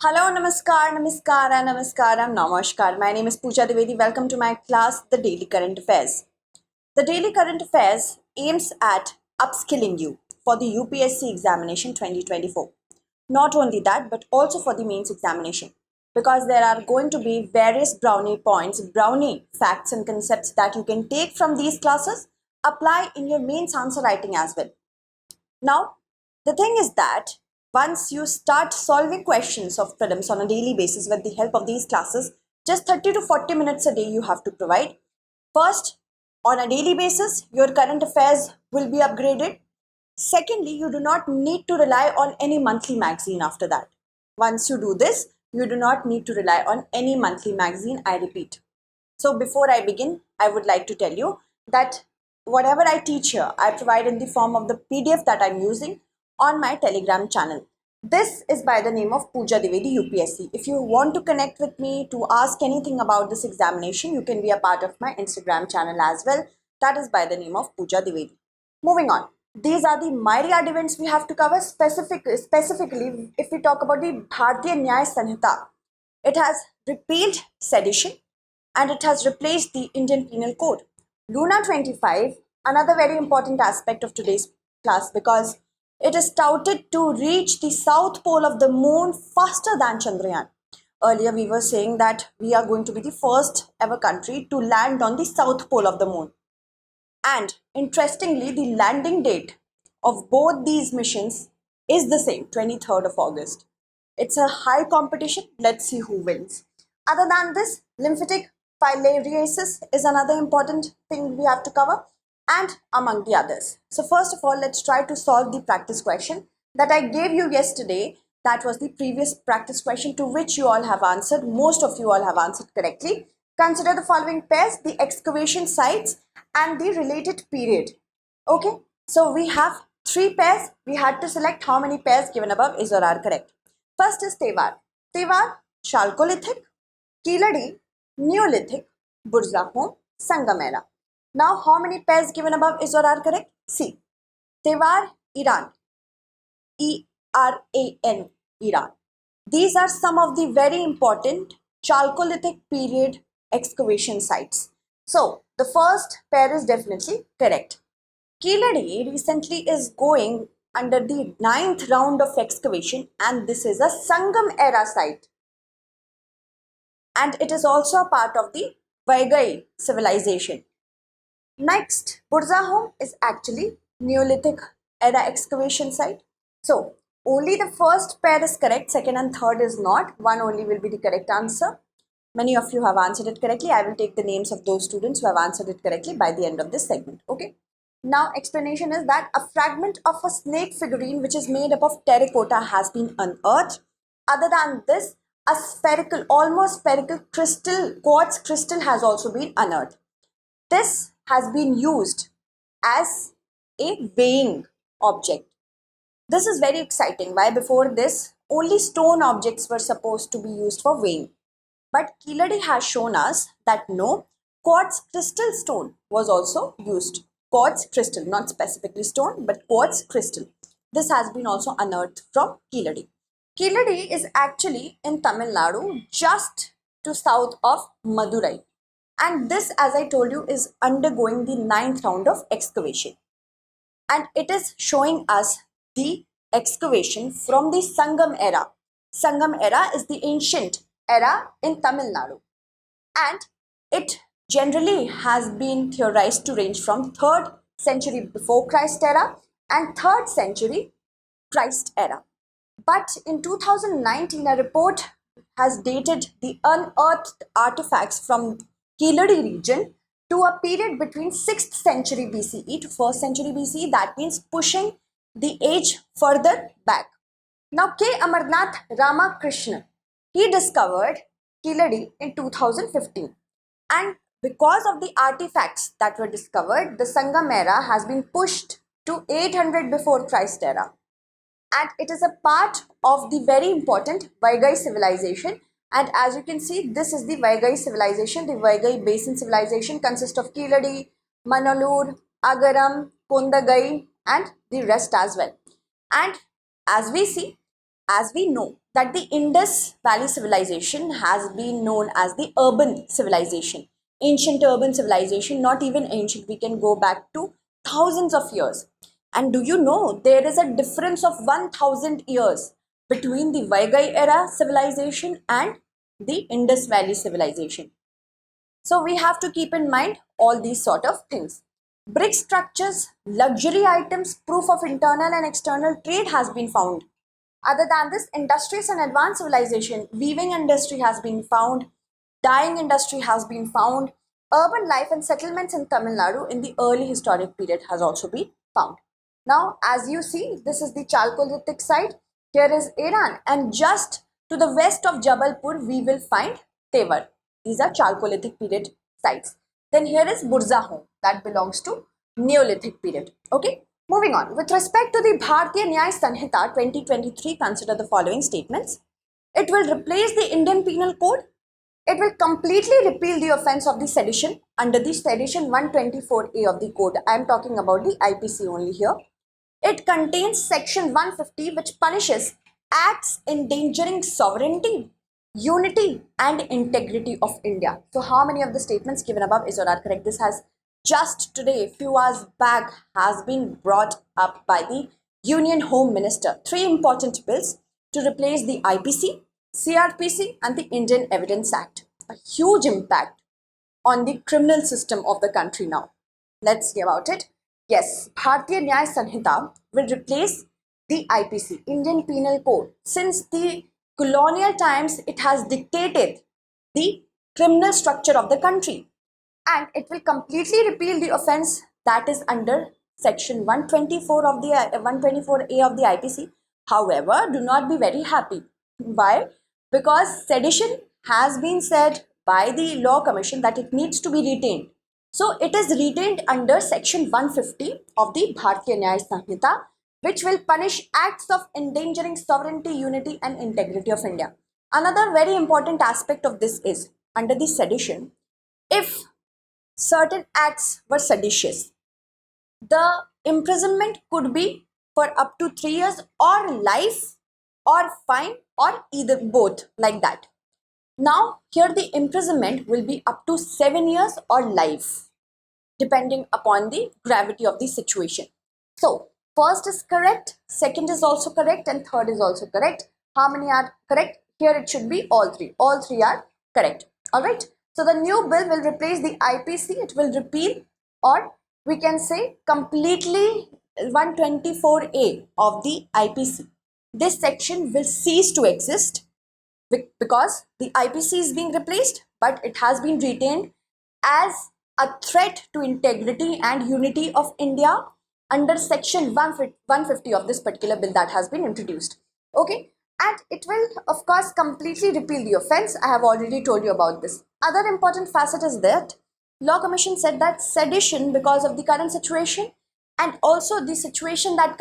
Hello, namaskar, My name is Pooja Dwivedi. Welcome to my class, The Daily Current Affairs. The Daily Current Affairs aims at upskilling you for the UPSC examination 2024. Not only that, but also for the mains examination. Because there are going to be various brownie points, brownie facts and concepts that you can take from these classes, apply in your mains answer writing as well. Now, the thing is that once you start solving questions of prelims on a daily basis with the help of these classes, just 30 to 40 minutes a day you have to provide. First, on a daily basis, your current affairs will be upgraded. Secondly, you do not need to rely on any monthly magazine after that. Once you do this, you do not need to rely on any monthly magazine, I repeat. So before I begin, I would like to tell you that whatever I teach here, I provide in the form of the PDF that I'm using on my Telegram channel. This is by the name of Pooja Dwivedi UPSC. If you want to connect with me to ask anything about this examination, you can be a part of my Instagram channel as well. That is by the name of Pooja Dwivedi. Moving on. These are the myriad events we have to cover. Specifically, if we talk about the Bharatiya Nyaya Sanhita, it has repealed sedition and it has replaced the Indian Penal Code. Luna 25, another very important aspect of today's class because it is touted to reach the south pole of the moon faster than Chandrayaan. Earlier we were saying that we are going to be the first ever country to land on the south pole of the moon. And interestingly, the landing date of both these missions is the same, 23rd of August. It's a high competition. Let's see who wins. Other than this, lymphatic filariasis is another important thing we have to cover, and among the others. So first of all, let's try to solve the practice question that I gave you yesterday. That was the previous practice question to which you all have answered. Most of you all have answered correctly. Consider the following pairs: the excavation sites and the related period. Okay, so we have three pairs. We had to select how many pairs given above is or are correct. First is Tewar. Tewar, Chalcolithic, Keeladi, Neolithic, Burzahom, Sangamera. Now, how many pairs given above is or are correct? C. Tewar, Iran. ERAN, Iran. These are some of the very important Chalcolithic period excavation sites. So, the first pair is definitely correct. Keeladi recently is going under the 9th round of excavation, and this is a Sangam era site. And it is also a part of the Vaigai civilization. Next, Burzahom is actually Neolithic era excavation site. So, only the first pair is correct, second and third is not. One only will be the correct answer. Many of you have answered it correctly. I will take the names of those students who have answered it correctly by the end of this segment. Okay. Now, explanation is that a fragment of a snake figurine which is made up of terracotta has been unearthed. Other than this, a spherical, almost spherical quartz crystal has also been unearthed. This has been used as a weighing object. This is very exciting. Why? Before this, only stone objects were supposed to be used for weighing. But Keeladi has shown us that no, quartz crystal stone was also used. Quartz crystal, not specifically stone, but quartz crystal. This has been also unearthed from Keeladi. Keeladi is actually in Tamil Nadu, just to south of Madurai. And this, as I told you, is undergoing the 9th round of excavation. And it is showing us the excavation from the Sangam era. Sangam era is the ancient era in Tamil Nadu. And it generally has been theorized to range from 3rd century before Christ era and 3rd century Christ era. But in 2019, a report has dated the unearthed artifacts from Keeladi region to a period between 6th century BCE to 1st century BCE. That means pushing the age further back. Now, K. Amarnath Ramakrishna, he discovered Keeladi in 2015. And because of the artifacts that were discovered, the Sangam era has been pushed to 800 before Christ era. And it is a part of the very important Vaigai civilization. And as you can see, this is the Vaigai civilization. The Vaigai basin civilization consists of Keeladi, Manalur, Agaram, Kondagai, and the rest as well. And as we see, as we know that the Indus Valley civilization has been known as the urban civilization, ancient urban civilization, not even ancient, we can go back to thousands of years. And do you know there is a difference of 1000 years between the Vaigai era civilization and the Indus Valley civilization. So we have to keep in mind all these sort of things. Brick structures, luxury items, proof of internal and external trade has been found. Other than this, industries and advanced civilization, weaving industry has been found, dyeing industry has been found, urban life and settlements in Tamil Nadu in the early historic period has also been found. Now, as you see, this is the Chalcolithic site. Here is Iran, and just to the west of Jabalpur, we will find Tevar. These are Chalcolithic period sites. Then here is Burzahom, that belongs to Neolithic period. Okay, moving on. With respect to the Bharatiya Nyaya Sanhita 2023, consider the following statements. It will replace the Indian Penal Code. It will completely repeal the offence of the sedition under the Sedition 124A of the Code. I am talking about the IPC only here. It contains section 150, which punishes acts endangering sovereignty, unity and integrity of India. So how many of the statements given above is or are correct? This has just today, few hours back, has been brought up by the Union Home Minister. 3 important bills to replace the IPC, CRPC and the Indian Evidence Act. A huge impact on the criminal system of the country now. Let's see about it. Yes, Bharatiya Nyaya Sanhita will replace the IPC, Indian Penal Code. Since the colonial times, it has dictated the criminal structure of the country, and it will completely repeal the offence that is under section 124 of the 124A of the IPC. However, do not be very happy. Why? Because sedition has been said by the Law Commission that it needs to be retained. So it is retained under section 150 of the Bharatiya Nyaya Sanhita, which will punish acts of endangering sovereignty, unity and integrity of India. Another very important aspect of this is, under the sedition, if certain acts were seditious, the imprisonment could be for up to 3 years or life or fine or either both, like that. Now here the imprisonment will be up to 7 years or life, depending upon the gravity of the situation. So first is correct, second is also correct and third is also correct. How many are correct? Here it should be all three. All three are correct. Alright. So the new bill will replace the IPC. It will repeal, or we can say completely, 124A of the IPC. This section will cease to exist because the IPC is being replaced, but it has been retained as a threat to integrity and unity of India under section 150 of this particular bill that has been introduced. Okay, and it will of course completely repeal the offence. I have already told you about this. Other important facet is that Law Commission said that sedition, because of the current situation and also the situation that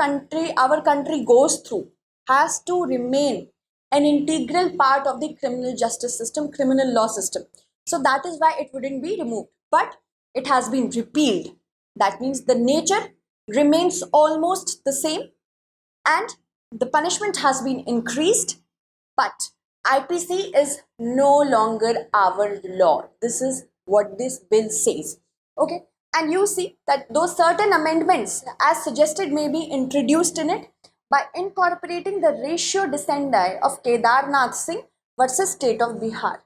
our country goes through, has to remain an integral part of the criminal justice system, criminal law system. So that is why it wouldn't be removed, but it has been repealed. That means the nature remains almost the same and the punishment has been increased, but IPC is no longer our law. This is what this bill says. Okay, and you see that those certain amendments as suggested may be introduced in it by incorporating the ratio descendi of Kedarnath Singh versus state of Bihar.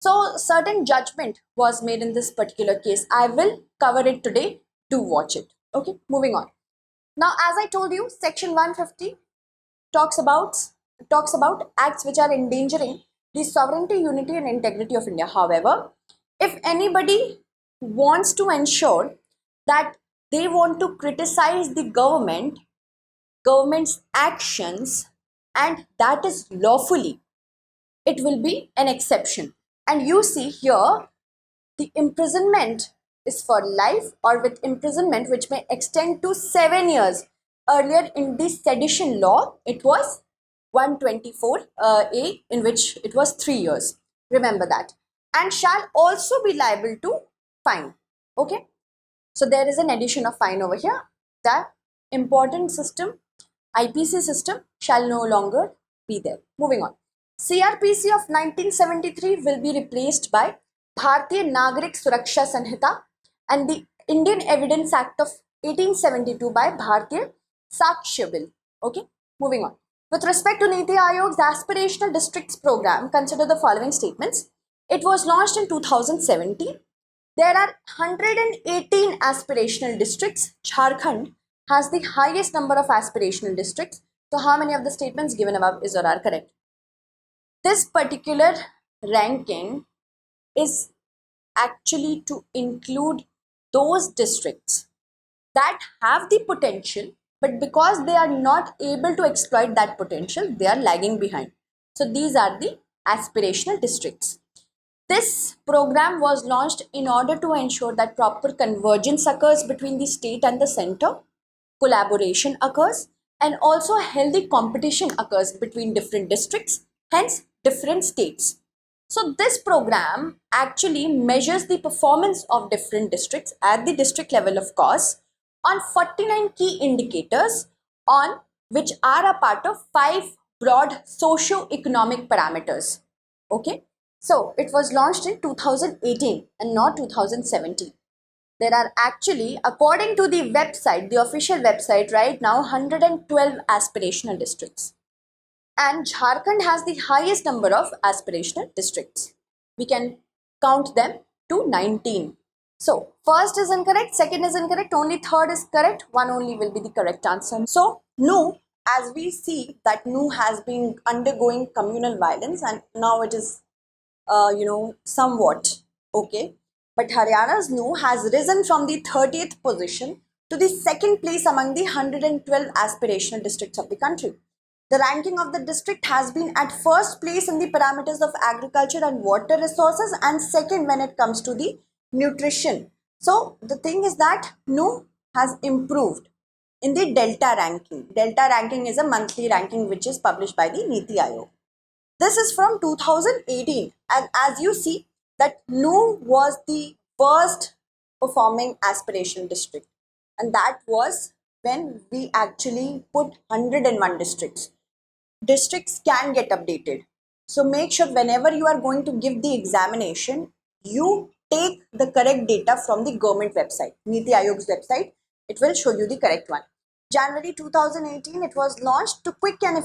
So certain judgment was made in this particular case. I will cover it today. Do watch it. Okay, moving on. Now, as I told you, section 150 talks about acts which are endangering the sovereignty, unity and integrity of India. However, if anybody wants to ensure that they want to criticize the government's actions, and that is lawfully, it will be an exception. And you see here, the imprisonment is for life or with imprisonment which may extend to 7 years. Earlier in the sedition law, it was 124A, in which it was 3 years. Remember that. And shall also be liable to fine. Okay. So there is an addition of fine over here. The important system, IPC system, shall no longer be there. Moving on. CRPC of 1973 will be replaced by Bharatiya Nagarik Suraksha Sanhita and the Indian Evidence Act of 1872 by Bharatiya Sakshya Bill. Okay, moving on. With respect to Niti Aayog's Aspirational Districts Program, consider the following statements. It was launched in 2017. There are 118 aspirational districts. Jharkhand has the highest number of aspirational districts. So how many of the statements given above is or are correct? This particular ranking is actually to include those districts that have the potential, but because they are not able to exploit that potential, they are lagging behind. So these are the aspirational districts. This program was launched in order to ensure that proper convergence occurs between the state and the center, collaboration occurs, and also healthy competition occurs between different districts, hence different states. So this program actually measures the performance of different districts at the district level, of course, on 49 key indicators on which are a part of 5 broad socio-economic parameters. Okay. So it was launched in 2018 and not 2017. There are actually, according to the website, the official website right now, 112 aspirational districts. And Jharkhand has the highest number of aspirational districts. We can count them to 19. So first is incorrect, second is incorrect, only third is correct, one only will be the correct answer. So Nu, as we see that Nu has been undergoing communal violence and now it is somewhat okay. But Haryana's Nu has risen from the 30th position to the second place among the 112 aspirational districts of the country. The ranking of the district has been at first place in the parameters of agriculture and water resources and second when it comes to the nutrition. So the thing is that Nu has improved in the Delta ranking. Delta ranking is a monthly ranking which is published by the Niti Aayog. This is from 2018 and as you see that Nu was the worst performing aspiration district and that was when we actually put 101 districts. Districts can get updated. So make sure whenever you are going to give the examination, you take the correct data from the government website, Niti Aayog's website. It will show you the correct one. January 2018, it was launched to quickly and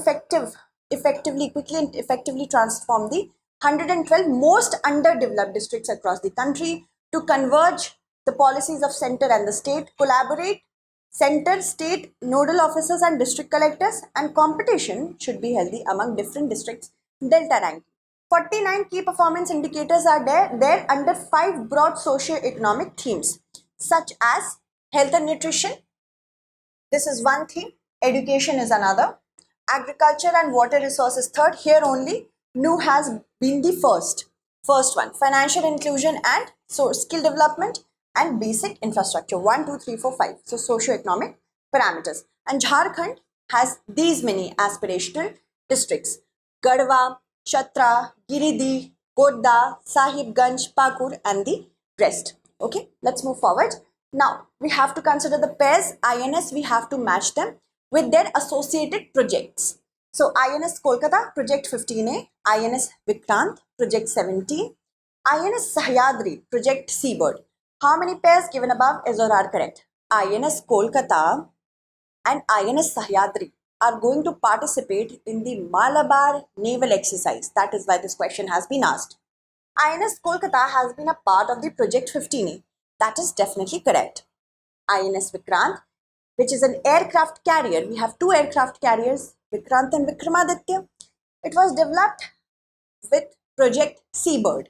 effectively transform the 112 most underdeveloped districts across the country, to converge the policies of center and the state, collaborate center, state, nodal officers and district collectors, and competition should be healthy among different districts. Delta ranking. 49 key performance indicators are there under 5 broad socio-economic themes such as health and nutrition. This is one theme. Education is another. Agriculture and water resources third. Here only Nu has been the first one. Financial inclusion and skill development and basic infrastructure. 1, 2, 3, 4, 5. So socio-economic parameters. And Jharkhand has these many aspirational districts: Garhwa, Chatra, Giridih, Godda, Sahibganj, Pakur, and the rest. Okay, let's move forward. Now we have to consider the pairs INS. We have to match them with their associated projects. So INS Kolkata, project 15A, INS Vikrant, project 17, INS Sahyadri, project Seabird. How many pairs given above is or are correct? INS Kolkata and INS Sahyadri are going to participate in the Malabar naval exercise. That is why this question has been asked. INS Kolkata has been a part of the project 15A. That is definitely correct. INS Vikrant, which is an aircraft carrier. We have 2 aircraft carriers, Vikrant and Vikramaditya. It was developed with project Seabird.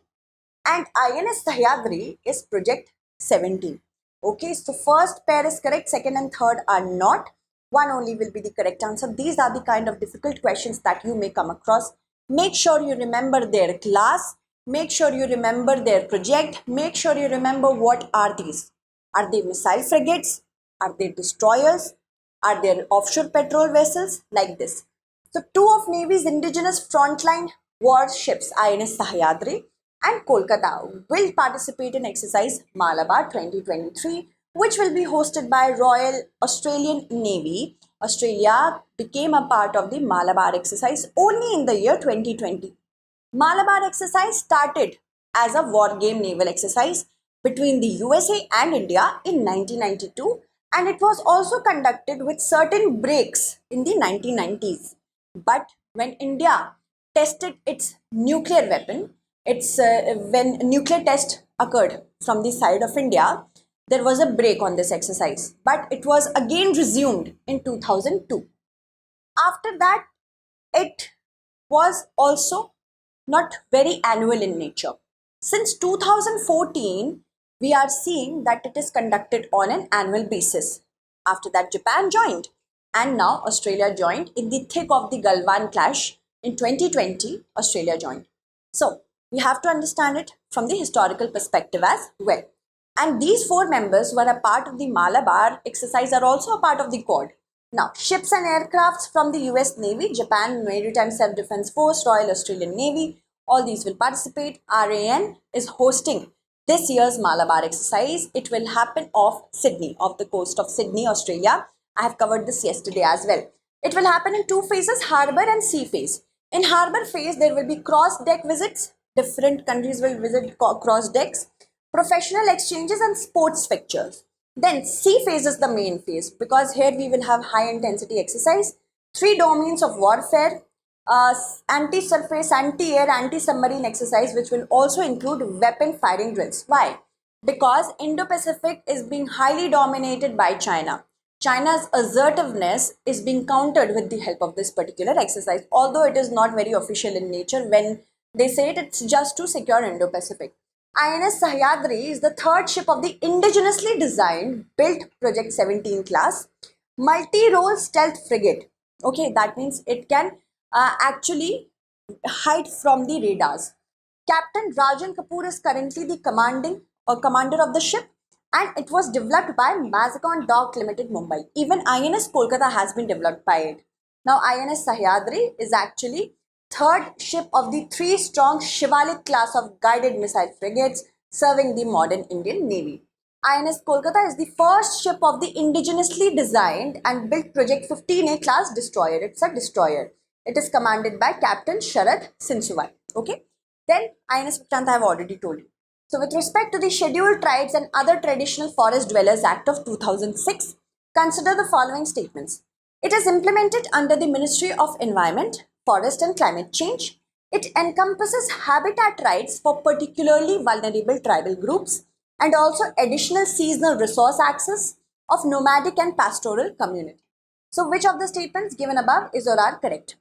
And INS Sahyadri is project 17. Okay, so first pair is correct, second and third are not. One only will be the correct answer. These are the kind of difficult questions that you may come across. Make sure you remember their class. Make sure you remember their project. Make sure you remember what are these. Are they missile frigates? Are they destroyers? Are there offshore patrol vessels? Like this. So 2 of Navy's indigenous frontline warships, INS Sahyadri and Kolkata, will participate in exercise Malabar 2023, which will be hosted by Royal Australian Navy Australia became a part of the Malabar exercise only in the year 2020. Malabar exercise started as a war game naval exercise between the USA and India in 1992, and it was also conducted with certain breaks in the 1990s. But when India tested its nuclear weapon, when nuclear test occurred from the side of India, there was a break on this exercise, but it was again resumed in 2002. After that, it was also not very annual in nature. Since 2014, we are seeing that it is conducted on an annual basis. After that, Japan joined, and now Australia joined in the thick of the Galwan clash in 2020. Australia joined. So we have to understand it from the historical perspective as well. And these four members who are a part of the Malabar exercise are also a part of the Quad. Now, ships and aircrafts from the US Navy, Japan Maritime Self-Defense Force, Royal Australian Navy, all these will participate. RAN is hosting this year's Malabar exercise. It will happen off Sydney, off the coast of Sydney, Australia. I have covered this yesterday as well. It will happen in two phases, harbour and sea phase. In harbour phase, there will be cross-deck visits. Different countries will visit cross-decks, professional exchanges and sports fixtures. Then sea phase is the main phase, because here we will have high intensity exercise, three domains of warfare, anti-surface, anti-air, anti-submarine exercise, which will also include weapon firing drills. Why? Because Indo-Pacific is being highly dominated by China. China's assertiveness is being countered with the help of this particular exercise, although it is not very official in nature. When they say it, it's just to secure Indo-Pacific. INS Sahyadri is the third ship of the indigenously designed, built Project 17 class, multi-role stealth frigate. Okay, that means it can actually hide from the radars. Captain Rajan Kapoor is currently the commander of the ship, and it was developed by Mazicon Dock Limited, Mumbai. Even INS Kolkata has been developed by it. Now, INS Sahyadri is actually third ship of the three-strong Shivalik class of guided missile frigates serving the modern Indian Navy. INS Kolkata is the first ship of the indigenously designed and built Project 15A class destroyer. It's a destroyer. It is commanded by Captain Sharad Sinsuvai. Okay. Then INS Vikrant I have already told you. So with respect to the Scheduled Tribes and Other Traditional Forest Dwellers Act of 2006, consider the following statements. It is implemented under the Ministry of Environment, Forest and Climate Change. It encompasses habitat rights for particularly vulnerable tribal groups and also additional seasonal resource access of nomadic and pastoral community. So which of the statements given above is or are correct?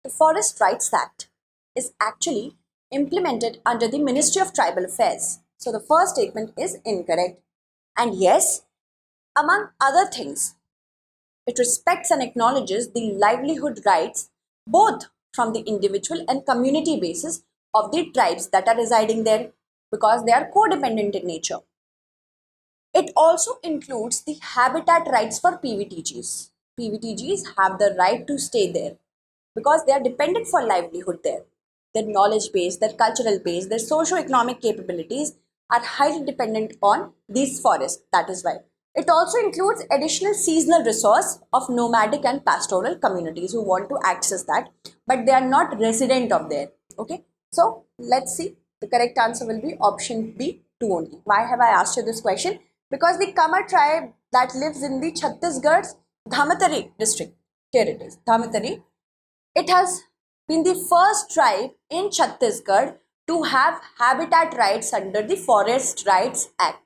The Forest Rights Act is actually implemented under the Ministry of Tribal Affairs. So the first statement is incorrect. And yes, among other things, it respects and acknowledges the livelihood rights both from the individual and community basis of the tribes that are residing there, because they are codependent in nature. It also includes the habitat rights for PVTGs. PVTGs have the right to stay there because they are dependent for livelihood there. Their knowledge base, their cultural base, their socio-economic capabilities are highly dependent on these forests. That is why. It also includes additional seasonal resource of nomadic and pastoral communities who want to access that, but they are not resident of there. Okay. So let's see. The correct answer will be option B, 2 only. Why have I asked you this question? Because the Kamar tribe that lives in the Chhattisgarh's Dhamatari district, here it is, Dhamatari, it has been the first tribe in Chhattisgarh to have habitat rights under the Forest Rights Act.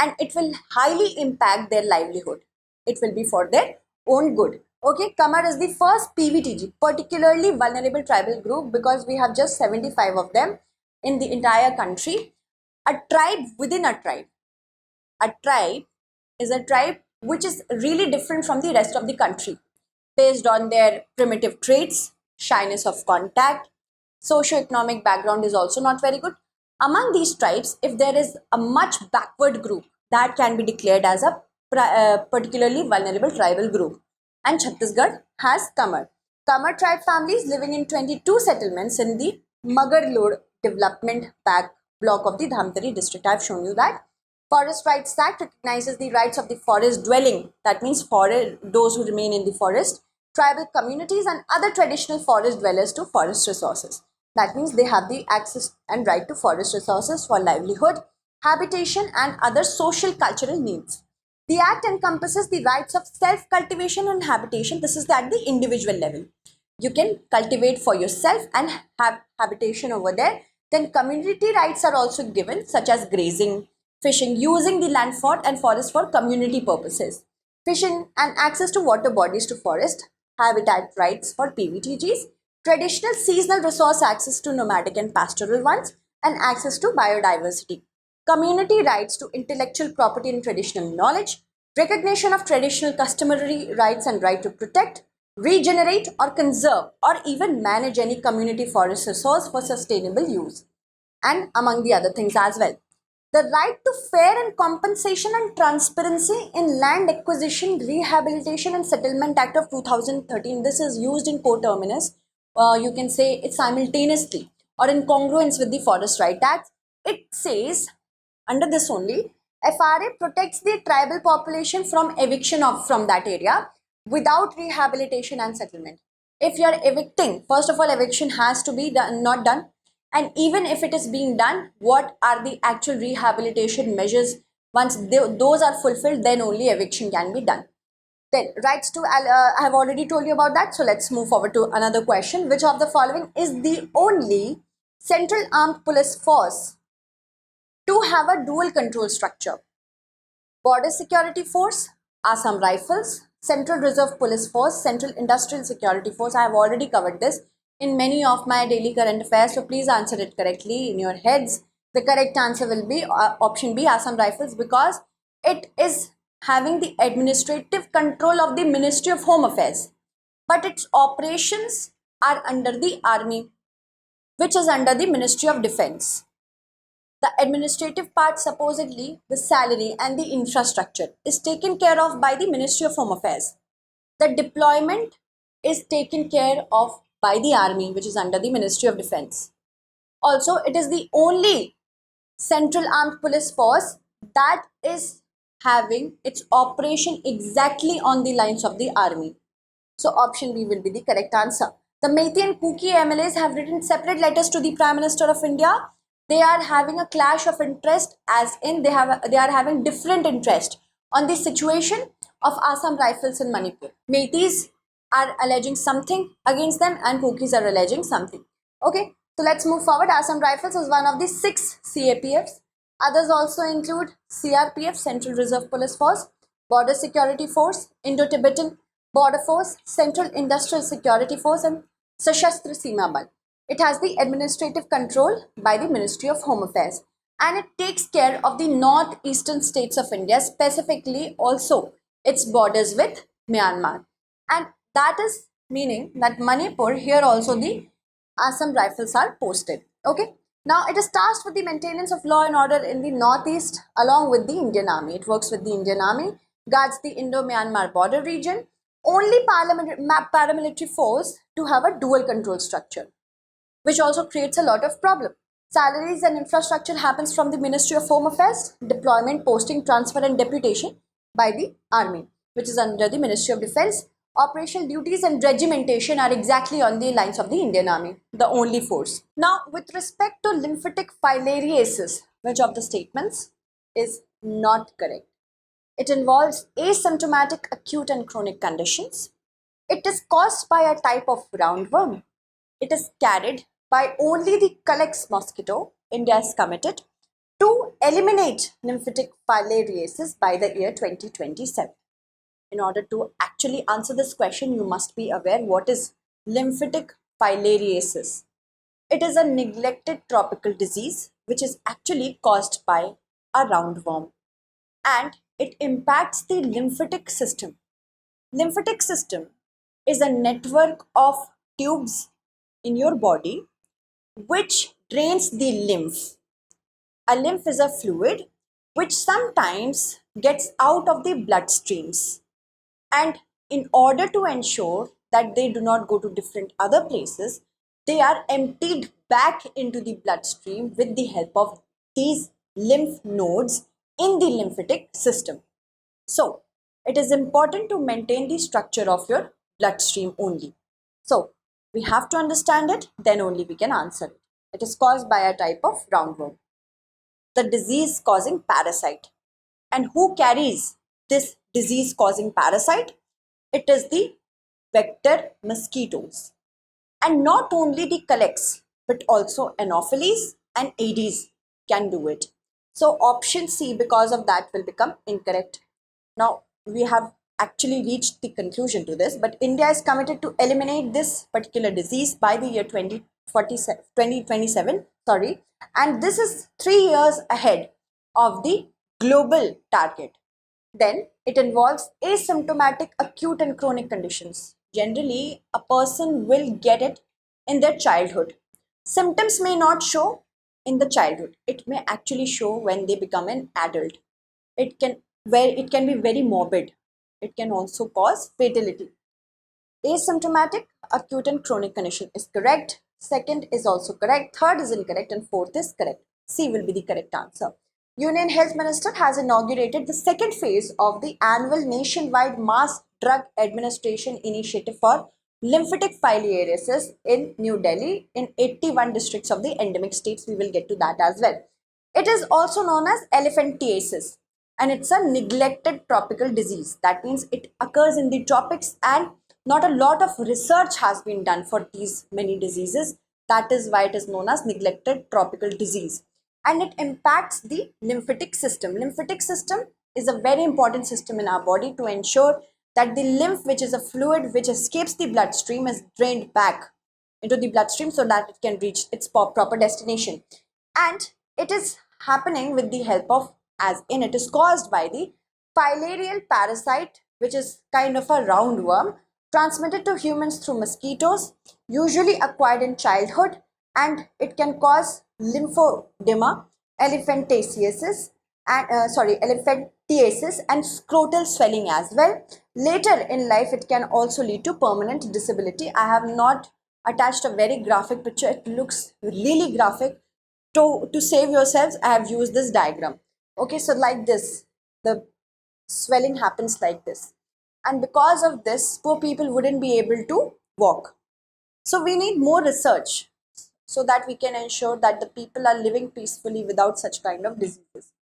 And it will highly impact their livelihood. It will be for their own good. Okay, Kamar is the first PVTG, particularly vulnerable tribal group, because we have just 75 of them in the entire country. A tribe within a tribe. A tribe is a tribe which is really different from the rest of the country based on their primitive traits, shyness of contact, socio-economic background is also not very good. Among these tribes, if there is a much backward group, that can be declared as a particularly vulnerable tribal group. And Chhattisgarh has Kamar. Kamar tribe families living in 22 settlements in the Magar Lod development block of the Dhamtari district. I have shown you that. Forest Rights Act recognizes the rights of the forest dwelling, that means those who remain in the forest, tribal communities and other traditional forest dwellers to forest resources. That means they have the access and right to forest resources for livelihood, habitation and other social cultural needs. The act encompasses the rights of self-cultivation and habitation. This is at the individual level. You can cultivate for yourself and have habitation over there. Then community rights are also given, such as grazing, fishing, using the land for and forest for community purposes, fishing and access to water bodies to forest, habitat rights for PVTGs, traditional seasonal resource access to nomadic and pastoral ones, and access to biodiversity. Community rights to intellectual property and traditional knowledge, recognition of traditional customary rights and right to protect, regenerate or conserve or even manage any community forest resource for sustainable use, and among the other things as well. The right to fair and compensation and transparency in land acquisition, rehabilitation and settlement act of 2013. This is used in coterminous. You can say it simultaneously or in congruence with the Forest Right Act. It says under this only, FRA protects the tribal population from eviction from that area without rehabilitation and settlement. If you are evicting, first of all, eviction has to be not done. And even if it is being done, what are the actual rehabilitation measures? Once those are fulfilled, then only eviction can be done. Then rights to, I have already told you about that. So let's move forward to another question. Which of the following is the only Central Armed Police Force to have a dual control structure? Border Security Force, Assam Rifles, Central Reserve Police Force, Central Industrial Security Force. I have already covered this in many of my daily current affairs, so please answer it correctly in your heads. The correct answer will be option B, Assam Rifles, because it is having the administrative control of the Ministry of Home Affairs, but its operations are under the Army, which is under the Ministry of Defense. The administrative part, supposedly the salary and the infrastructure, is taken care of by the Ministry of Home Affairs. The deployment is taken care of by the Army, which is under the Ministry of Defense. Also, it is the only Central Armed Police Force that is having its operation exactly on the lines of the Army. So option B will be the correct answer. The Meitei and Kuki MLAs have written separate letters to the Prime Minister of India. They are having a clash of interest, as in they are having different interest on the situation of Assam Rifles in Manipur. Meiteis are alleging something against them and Kukis are alleging something. Okay, so let's move forward. Assam Rifles is one of the 6 CAPFs. Others also include CRPF, Central Reserve Police Force, Border Security Force, Indo-Tibetan Border Force, Central Industrial Security Force and Sashastra Seema Bal. It has the administrative control by the Ministry of Home Affairs and it takes care of the northeastern states of India, specifically also its borders with Myanmar. And that is meaning that Manipur, here also the Assam Rifles are posted. Okay. Now it is tasked with the maintenance of law and order in the northeast along with the Indian Army. It works with the Indian Army, guards the Indo-Myanmar border region, only paramilitary force to have a dual control structure, which also creates a lot of problem. Salaries and infrastructure happens from the Ministry of Home Affairs, deployment, posting, transfer and deputation by the Army, which is under the Ministry of Defense. Operational duties and regimentation are exactly on the lines of the Indian Army, the only force. Now, with respect to lymphatic filariasis, which of the statements is not correct? It involves asymptomatic acute and chronic conditions. It is caused by a type of roundworm. It is carried by only the Culex mosquito. India is committed to eliminate lymphatic filariasis by the year 2027. In order to actually answer this question, you must be aware what is lymphatic filariasis. It is a neglected tropical disease which is actually caused by a roundworm and it impacts the lymphatic system. Lymphatic system is a network of tubes in your body which drains the lymph. A lymph is a fluid which sometimes gets out of the bloodstreams, and in order to ensure that they do not go to different other places, they are emptied back into the bloodstream with the help of these lymph nodes in the lymphatic system. So it is important to maintain the structure of your bloodstream only. So we have to understand it, then only we can answer it. It is caused by a type of roundworm, the disease causing parasite. And who carries this disease causing parasite? It is the vector mosquitoes. And not only the collects, but also Anopheles and Aedes can do it. So option C, because of that, will become incorrect. Now, we have actually reached the conclusion to this, but India is committed to eliminate this particular disease by the year 2027, sorry, and this is 3 years ahead of the global target. Then it involves asymptomatic acute and chronic conditions. Generally, a person will get it in their childhood. Symptoms may not show in the childhood. It may actually show when they become an adult. It can be very morbid. It can also cause fatality. Asymptomatic acute and chronic condition is correct. Second is also correct. Third is incorrect, and fourth is correct. C will be the correct answer. Union Health Minister has inaugurated the second phase of the annual nationwide mass drug administration initiative for lymphatic filariasis in New Delhi in 81 districts of the endemic states. We will get to that as well. It is also known as elephantiasis, and it's a neglected tropical disease. That means it occurs in the tropics, and not a lot of research has been done for these many diseases. That is why it is known as neglected tropical disease. And it impacts the lymphatic system. Lymphatic system is a very important system in our body to ensure that the lymph, which is a fluid which escapes the bloodstream, is drained back into the bloodstream so that it can reach its proper destination. And it is happening with the help of, as in it is caused by the filarial parasite, which is kind of a roundworm transmitted to humans through mosquitoes, usually acquired in childhood, and it can cause lymphedema, elephantiasis, and scrotal swelling as well. Later in life, it can also lead to permanent disability. I have not attached a very graphic picture. It looks really graphic. To save yourselves, I have used this diagram. Okay, so like this, the swelling happens like this. And because of this, poor people wouldn't be able to walk. So we need more research so that we can ensure that the people are living peacefully without such kind of diseases.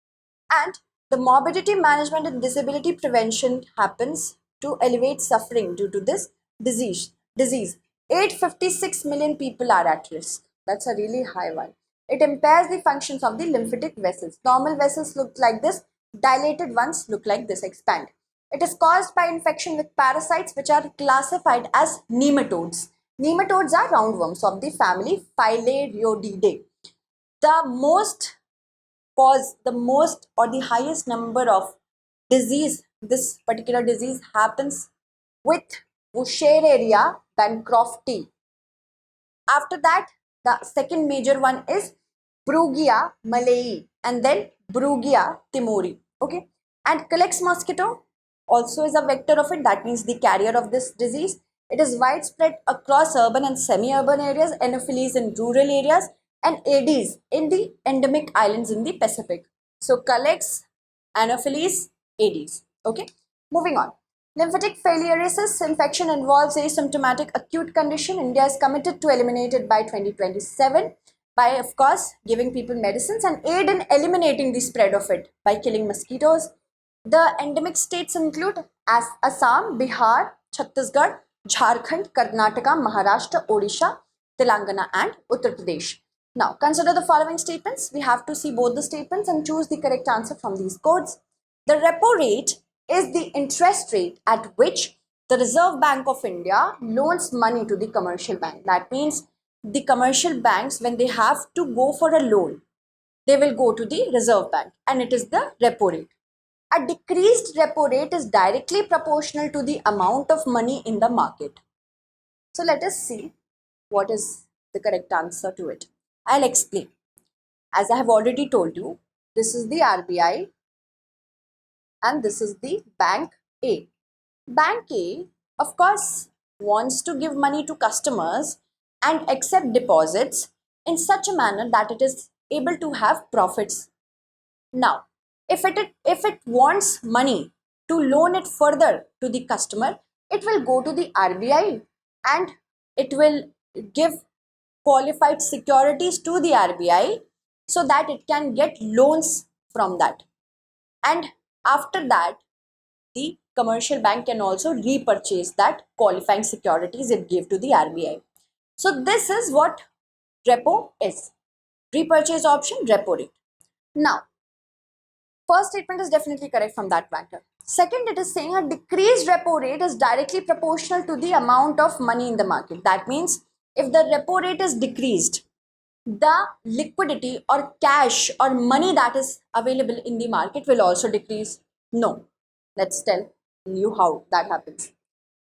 And the morbidity management and disability prevention happens to alleviate suffering due to this disease. 856 million people are at risk. That's a really high one. It impairs the functions of the lymphatic vessels. Normal vessels look like this. Dilated ones look like this, expand. It is caused by infection with parasites which are classified as nematodes. Nematodes are roundworms of the family Filariidae. The most or the highest number of this particular disease happens with Wuchereria bancrofti. After that, the second major one is Brugia malayi, and then Brugia timori. Okay, and collects mosquito also is a vector of it. That means the carrier of this disease. It is widespread across urban and semi-urban areas, Anopheles in rural areas, and Aedes in the endemic islands in the Pacific. So collects, Anopheles, Aedes. Okay, moving on. Lymphatic filariasis infection involves asymptomatic acute condition. India is committed to eliminate it by 2027 by, of course, giving people medicines and aid in eliminating the spread of it by killing mosquitoes. The endemic states include Assam, Bihar, Chhattisgarh, Jharkhand, Karnataka, Maharashtra, Odisha, Telangana, and Uttar Pradesh. Now, consider the following statements. We have to see both the statements and choose the correct answer from these codes. The repo rate is the interest rate at which the Reserve Bank of India loans money to the commercial bank. That means the commercial banks, when they have to go for a loan, they will go to the Reserve Bank, and it is the repo rate. A decreased repo rate is directly proportional to the amount of money in the market. So let us see what is the correct answer to it. I'll explain. As I have already told you, this is the RBI and this is the Bank A. Bank A, of course, wants to give money to customers and accept deposits in such a manner that it is able to have profits. Now, If it wants money to loan it further to the customer, it will go to the RBI and it will give qualified securities to the RBI so that it can get loans from that. And after that, the commercial bank can also repurchase that qualifying securities it gave to the RBI. So this is what repo is. Repurchase option, repo rate. Now, first statement is definitely correct from that matter. Second, it is saying a decreased repo rate is directly proportional to the amount of money in the market. That means if the repo rate is decreased, the liquidity or cash or money that is available in the market will also decrease. No, let's tell you how that happens.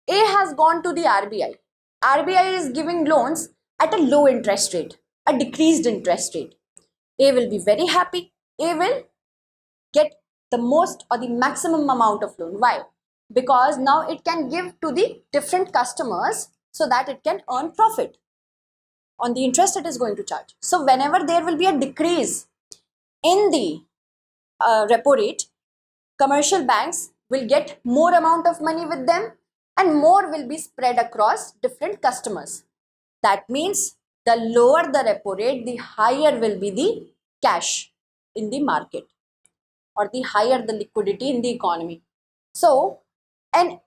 A has gone to the RBI. RBI is giving loans at a low interest rate, a decreased interest rate. A will be very happy. A will get the most or the maximum amount of loan. Why? Because now it can give to the different customers so that it can earn profit on the interest it is going to charge. So whenever there will be a decrease in the repo rate, commercial banks will get more amount of money with them and more will be spread across different customers. That means the lower the repo rate, the higher will be the cash in the market or the higher the liquidity in the economy. So a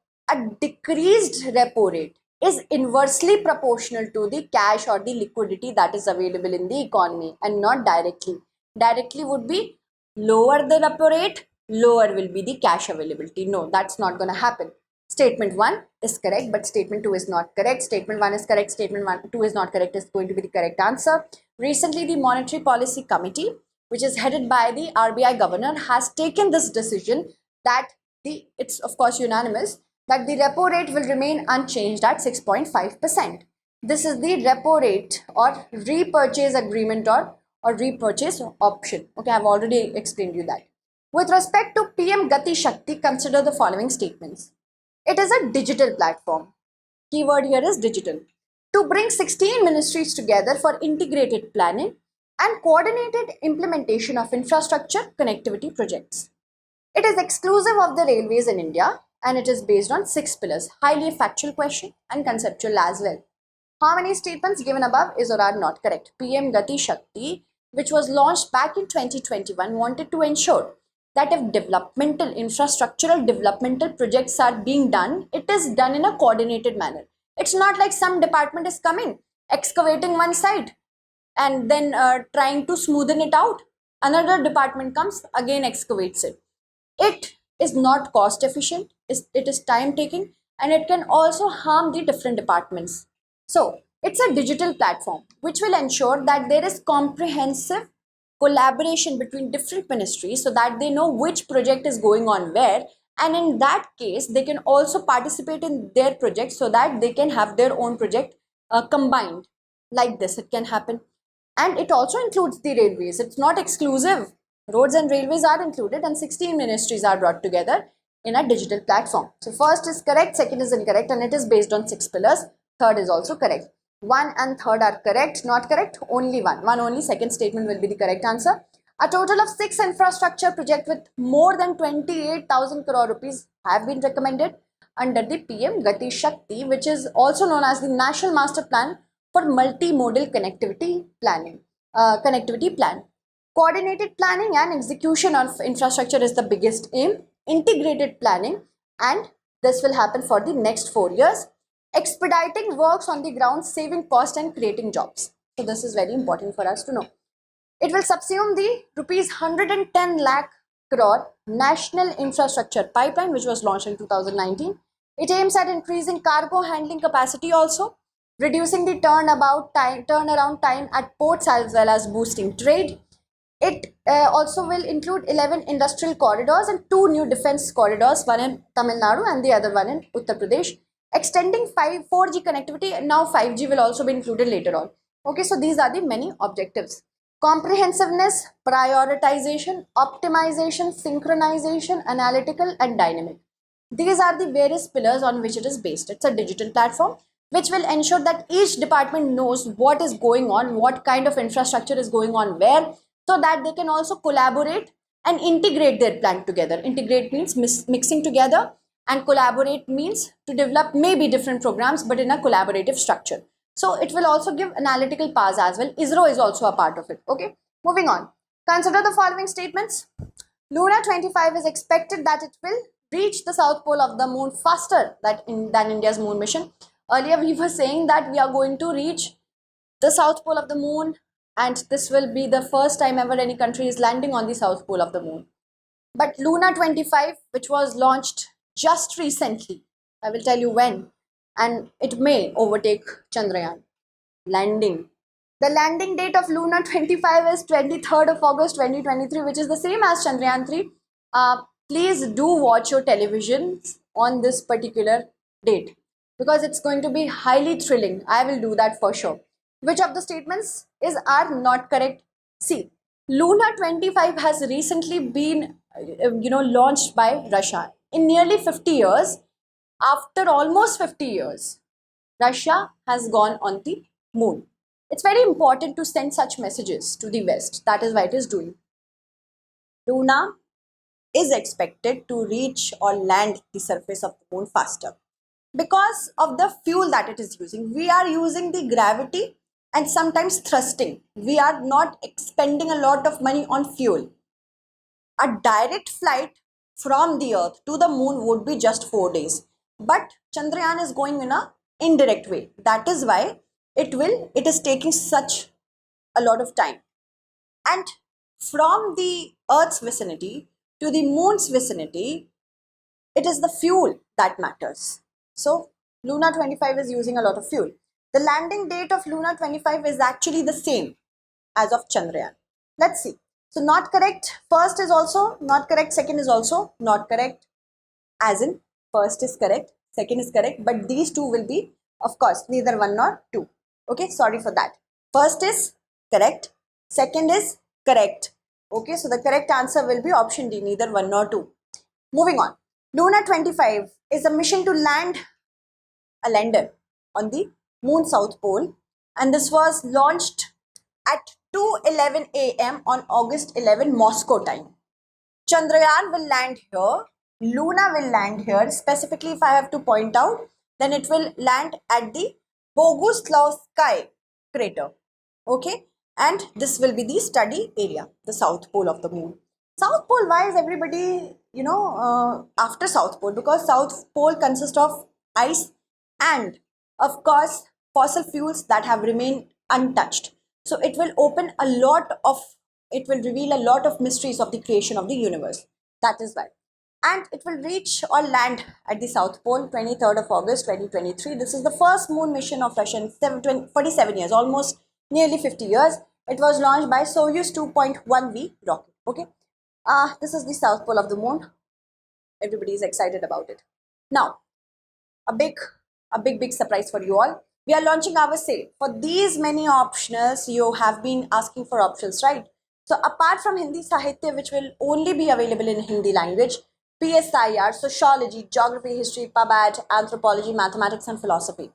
decreased repo rate is inversely proportional to the cash or the liquidity that is available in the economy and not directly. Directly would be lower the repo rate, lower will be the cash availability. No, that's not going to happen. Statement 1 is correct, but statement 2 is not correct. Statement 1 is correct, statement 2 is not correct is going to be the correct answer. Recently, the Monetary Policy Committee, which is headed by the RBI governor, has taken this decision that it's of course unanimous, that the repo rate will remain unchanged at 6.5%. This is the repo rate or repurchase agreement or repurchase option. Okay, I've already explained you that. With respect to PM Gati Shakti, consider the following statements. It is a digital platform. Keyword here is digital. To bring 16 ministries together for integrated planning and coordinated implementation of infrastructure connectivity projects. It is exclusive of the railways in India and it is based on 6 pillars. Highly factual question and conceptual as well. How many statements given above is or are not correct? PM Gati Shakti, which was launched back in 2021, wanted to ensure that if infrastructural developmental projects are being done, it is done in a coordinated manner. It's not like some department is coming, excavating one side and then trying to smoothen it out. Another department comes, again excavates it. It is not cost efficient, it is time taking, and it can also harm the different departments. So it's a digital platform which will ensure that there is comprehensive collaboration between different ministries so that they know which project is going on where, and in that case they can also participate in their project so that they can have their own project combined. Like this it can happen. And it also includes the railways. It's not exclusive. Roads and railways are included and 16 ministries are brought together in a digital platform. So first is correct, second is incorrect, and it is based on 6 pillars. Third is also correct. 1 and 3rd are correct, not correct, only 1. One only, second statement will be the correct answer. A total of 6 infrastructure projects with more than 28,000 crore rupees have been recommended under the PM Gati Shakti, which is also known as the National Master Plan for Multimodal Connectivity Planning. Connectivity Plan. Coordinated planning and execution of infrastructure is the biggest aim. Integrated planning, and this will happen for the next 4 years. Expediting works on the ground, saving cost and creating jobs. So this is very important for us to know. It will subsume the rupees 110 lakh crore National Infrastructure Pipeline, which was launched in 2019. It aims at increasing cargo handling capacity also, reducing the turnaround time at ports as well as boosting trade. It also will include 11 industrial corridors and 2 new defense corridors, one in Tamil Nadu and the other one in Uttar Pradesh. Extending 4G connectivity, and now 5G will also be included later on. Okay, so these are the many objectives. Comprehensiveness, prioritization, optimization, synchronization, analytical and dynamic. These are the various pillars on which it is based. It's a digital platform which will ensure that each department knows what is going on, what kind of infrastructure is going on where, so that they can also collaborate and integrate their plan together. Integrate means mixing together, and collaborate means to develop maybe different programs but in a collaborative structure. So it will also give analytical powers as well. ISRO is also a part of it. Okay, moving on. Consider the following statements. Luna 25 is expected that it will reach the south pole of the moon faster than India's moon mission. Earlier we were saying that we are going to reach the south pole of the moon, and this will be the first time ever any country is landing on the south pole of the moon. But Luna 25, which was launched just recently, I will tell you when, and it may overtake Chandrayaan. Landing. The landing date of Luna 25 is 23rd of August 2023, which is the same as Chandrayaan 3. Please do watch your televisions on this particular date because it's going to be highly thrilling. I will do that for sure. Which of the statements are not correct? See, Luna 25 has recently been launched by Russia. In nearly 50 years, after almost 50 years, Russia has gone on the moon. It's very important to send such messages to the West. That is why it is doing. Luna is expected to reach or land the surface of the moon faster because of the fuel that it is using. We are using the gravity and sometimes thrusting. We are not expending a lot of money on fuel. A direct flight from the earth to the moon would be just 4 days, but Chandrayaan is going in a indirect way. That is why it is taking such a lot of time. And from the earth's vicinity to the moon's vicinity, it is the fuel that matters. So Luna 25 is using a lot of fuel. The landing date of Luna 25 is actually the same as of Chandrayaan. Let's see. So not correct. First is also not correct. Second is also not correct. As in, first is correct, second is correct, but these two will be, of course, neither one nor two. Okay, sorry for that. First is correct, second is correct. Okay, so the correct answer will be option D, neither one nor two. Moving on. Luna 25 is a mission to land a lander on the moon south pole, and this was launched at 2:11 a.m. on August 11 Moscow time. Chandrayaan will land here, Luna will land here. Specifically, if I have to point out, then it will land at the Boguslavsky crater. Okay, and this will be the study area, the south pole of the moon. South pole, why is everybody, after south pole? Because south pole consists of ice and, of course, fossil fuels that have remained untouched. So it will reveal a lot of mysteries of the creation of the universe. That is why. And it will reach or land at the South Pole 23rd of August 2023. This is the first moon mission of Russia in 47 years, almost nearly 50 years. It was launched by Soyuz 2.1V rocket. Okay. This is the South Pole of the moon. Everybody is excited about it. Now, a big surprise for you all. We are launching our sale. For these many optionals, you have been asking for options, right? So apart from Hindi Sahitya, which will only be available in Hindi language, PSIR, Sociology, Geography, History, PubAd, Anthropology, Mathematics and Philosophy.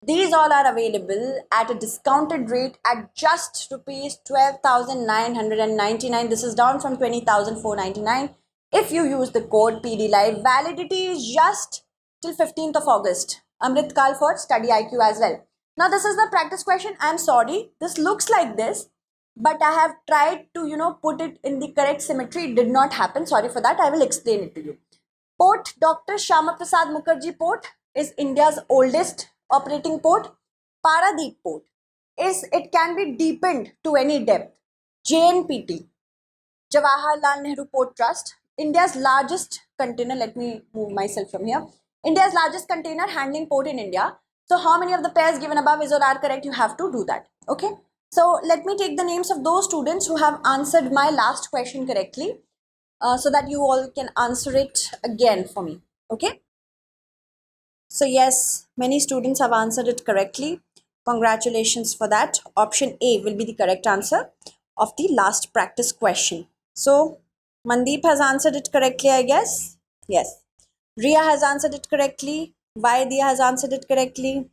These all are available at a discounted rate at just rupees 12,999. This is down from 20,499. If you use the code PDLive, validity is just till 15th of August. Amrit Kal for StudyIQ as well. Now this is the practice question. I'm sorry, this looks like this, but I have tried to put it in the correct symmetry. It did not happen. Sorry for that. I will explain it to you. Port Dr. Shyama Prasad Mukherjee Port is India's oldest operating port. Paradeep Port it can be deepened to any depth. JNPT, Jawaharlal Nehru Port Trust, India's largest container. Let me move myself from here. India's largest container handling port in India. So how many of the pairs given above is or are correct? You have to do that. Okay. So let me take the names of those students who have answered my last question correctly, so that you all can answer it again for me. Okay. So yes, many students have answered it correctly. Congratulations for that. Option A will be the correct answer of the last practice question. So Mandeep has answered it correctly, I guess. Yes. Ria has answered it correctly. Vaidia has answered it correctly.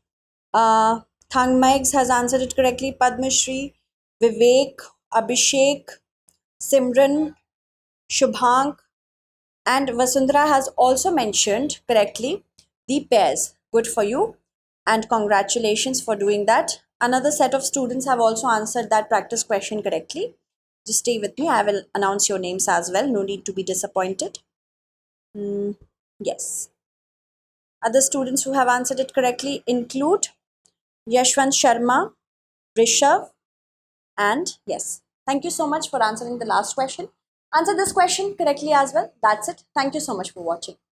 Thangmegs has answered it correctly. Padmashri, Vivek, Abhishek, Simran, Shubhank and Vasundhara has also mentioned correctly the pairs. Good for you and congratulations for doing that. Another set of students have also answered that practice question correctly. Just stay with me. I will announce your names as well. No need to be disappointed. Yes. Other students who have answered it correctly include Yashwant Sharma, Rishav, and yes. Thank you so much for answering the last question. Answer this question correctly as well. That's it. Thank you so much for watching.